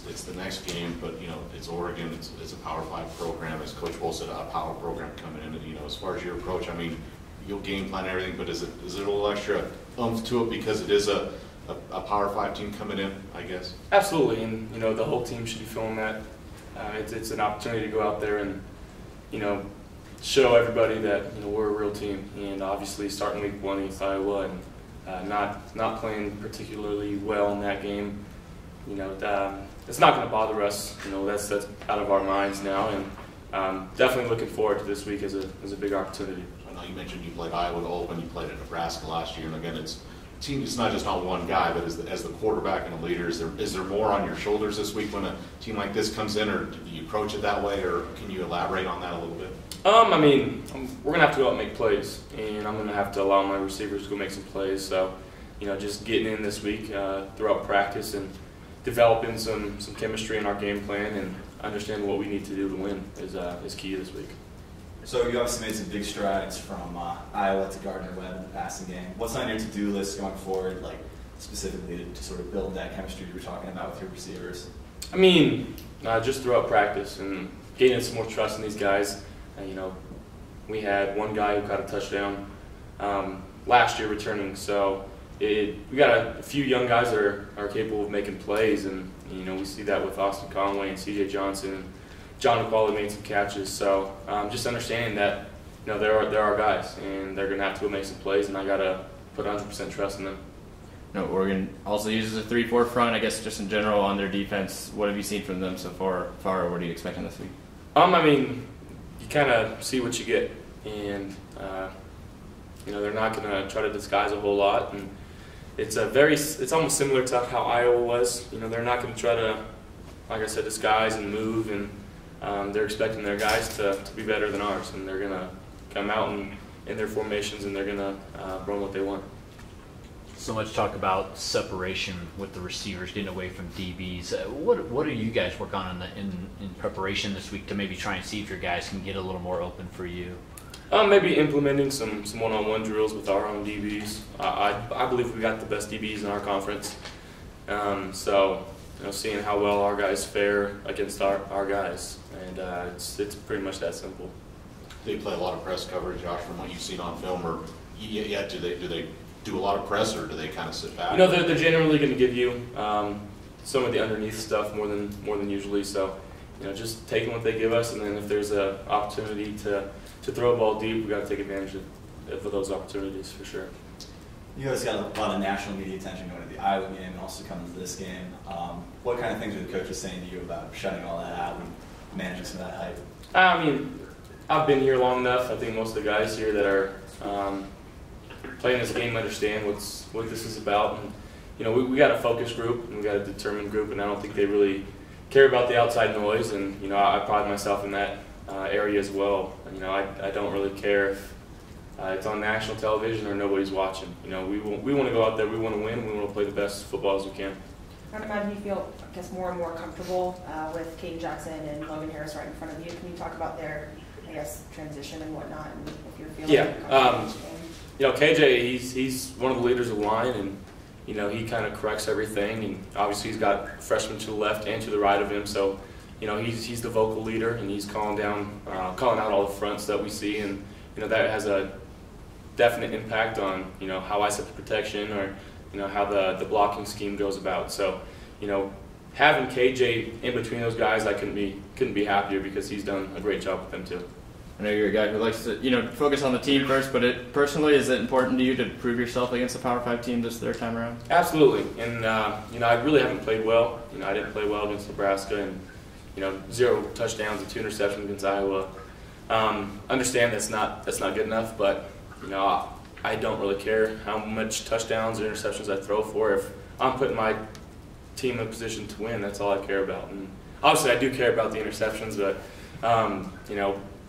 It's the next game, but it's Oregon. It's a Power 5 program. As Coach Bull said, a power program coming in. And as far as your approach, I mean, you'll game plan everything, but is it a little extra oomph to it because it is a Power 5 team coming in, I guess? Absolutely, and the whole team should be feeling that. It's an opportunity to go out there and show everybody that we're a real team. And obviously, starting week 1 against Iowa and not playing particularly well in that game, it's not going to bother us. That's out of our minds now, and definitely looking forward to this week as a big opportunity. I know you mentioned you played Iowa to open, you played at Nebraska last year, and again, it's not just on one guy, but as the quarterback and the leader, is there more on your shoulders this week when a team like this comes in, or do you approach it that way, or can you elaborate on that a little bit? I mean, we're going to have to go out and make plays, and I'm going to have to allow my receivers to go make some plays. So, just getting in this week throughout practice and developing some chemistry in our game plan and understanding what we need to do to win is key this week. So you obviously made some big strides from Iowa to Gardner-Webb in the passing game. What's on your to-do list going forward, like specifically to sort of build that chemistry you were talking about with your receivers? I mean, just throughout practice and gaining some more trust in these guys. We had one guy who caught a touchdown last year returning, so we got a few young guys that are capable of making plays, and we see that with Austin Conway and C.J. Johnson. John McCauley made some catches, so just understanding that there are guys, and they're going to have to go make some plays, and I got to put 100% trust in them. Oregon also uses a 3-4 front. I guess just in general on their defense, what have you seen from them so far, or what are you expecting this week? I mean, you kind of see what you get, and they're not going to try to disguise a whole lot, and it's almost similar to how Iowa was. They're not going to try to, like I said, disguise and move, and they're expecting their guys to be better than ours, and they're going to come out in their formations, and they're going to run what they want. So much talk about separation with the receivers, getting away from DBs. What do you guys work on in preparation this week to maybe try and see if your guys can get a little more open for you? Maybe implementing some one-on-one drills with our own DBs. I believe we got the best DBs in our conference. So seeing how well our guys fare against our guys, and it's pretty much that simple. They play a lot of press coverage, Josh, from what you've seen on film, or do they do a lot of press, or do they kind of sit back? They're generally going to give you some of the underneath stuff more than usually. So, just taking what they give us, and then if there's an opportunity to throw a ball deep, we got to take advantage of those opportunities for sure. You guys got a lot of national media attention going to the Iowa game and also coming to this game. What kind of things are the coaches saying to you about shutting all that out and managing some of that hype? I mean, I've been here long enough. I think most of the guys here that are playing this game understand what this is about. And we got a focus group and we got a determined group, and I don't think they really care about the outside noise. And I pride myself in that area as well. And, I don't really care if it's on national television or nobody's watching. We want to go out there, we want to win, we want to play the best football as we can. I'd imagine you feel, I guess, more and more comfortable with Caden Jackson and Logan Harris right in front of you. Can you talk about their, I guess, transition and whatnot, and if you're feeling comfortable? KJ, he's one of the leaders of the line, and he kind of corrects everything, and obviously he's got freshmen to the left and to the right of him, so he's the vocal leader, and he's calling out all the fronts that we see, and that has a definite impact on how I set the protection, or how the blocking scheme goes about. So having KJ in between those guys, I couldn't be happier, because he's done a great job with them too. I know you're a guy who likes to, focus on the team first, but personally, is it important to you to prove yourself against a Power 5 team this third time around? Absolutely, and I really haven't played well. I didn't play well against Nebraska, and 0 touchdowns and 2 interceptions against Iowa. Understand that's not good enough, but I don't really care how much touchdowns or interceptions I throw for. If I'm putting my team in a position to win, that's all I care about. And obviously, I do care about the interceptions, but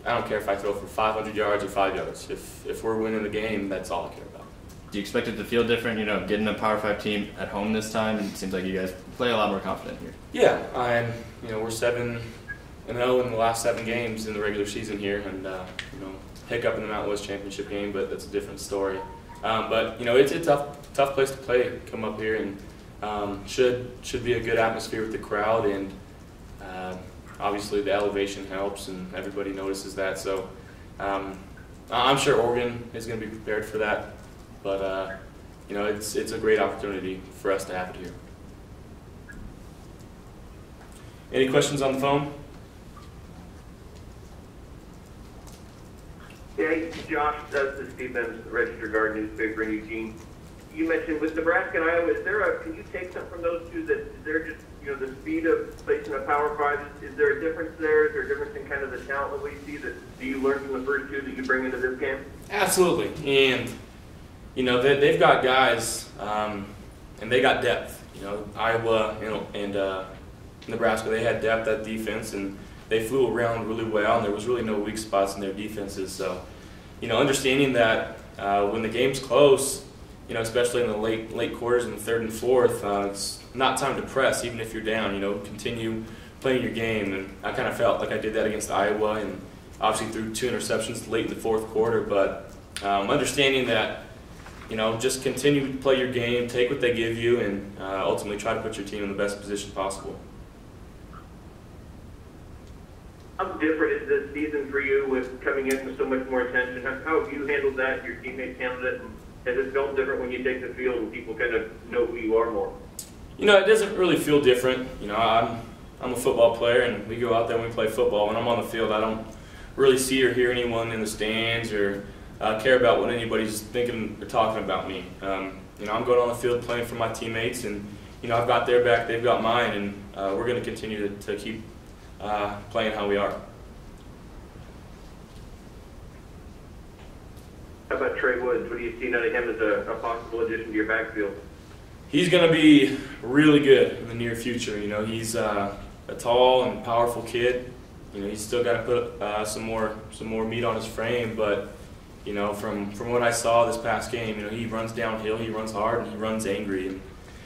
I don't care if I throw for 500 yards or 5 yards. If we're winning the game, that's all I care about. Do you expect it to feel different, getting a Power 5 team at home this time? And it seems like you guys play a lot more confident here. Yeah, and we're 7-0 in the last 7 games in the regular season here, and hiccup in the Mountain West Championship game, but that's a different story. But it's a tough place to play. Come up here, and Should be a good atmosphere with the crowd, and obviously the elevation helps, and everybody notices that. So I'm sure Oregon is going to be prepared for that, but you know, it's a great opportunity for us to have it here. Any questions on the phone? Yeah, Josh, this is Steve Benz, the Register Guard newspaper in Eugene. You mentioned with Nebraska and Iowa, can you take something from those two? That is there just, you know, the speed of placing a Power 5? Is there a difference there? Is there a difference in kind of the talent that we see? Do you learn from the first two that you bring into this game? Absolutely, and you know they've got guys, and they got depth. You know, Iowa and Nebraska, they had depth at defense, and they flew around really well, and there was really no weak spots in their defenses. So, you know, understanding that when the game's close, you know, especially in the late quarters in the third and fourth, it's not time to press, even if you're down. You know, continue playing your game, and I kind of felt like I did that against Iowa, and obviously threw 2 interceptions late in the fourth quarter. But understanding that, you know, just continue to play your game, take what they give you, and ultimately try to put your team in the best position possible. How different is this season for you with coming in with so much more attention? How have you handled that? Your teammates handled it? And has it felt different when you take the field and people kind of know who you are more? You know, it doesn't really feel different. You know, I'm a football player, and we go out there and we play football. When I'm on the field, I don't really see or hear anyone in the stands or care about what anybody's thinking or talking about me. You know, I'm going on the field playing for my teammates, and you know, I've got their back, they've got mine, and we're going to continue to keep playing how we are. How about Trey Woods? What do you see out of him as a possible addition to your backfield? He's going to be really good in the near future. You know, he's a tall and powerful kid. You know, he's still got to put some more meat on his frame, but you know, from what I saw this past game, you know, he runs downhill, he runs hard, and he runs angry. And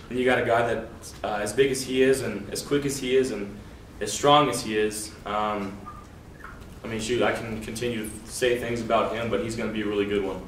you got a guy that's as big as he is, and as quick as he is, and as strong as he is. I mean, shoot, I can continue to say things about him, but he's going to be a really good one.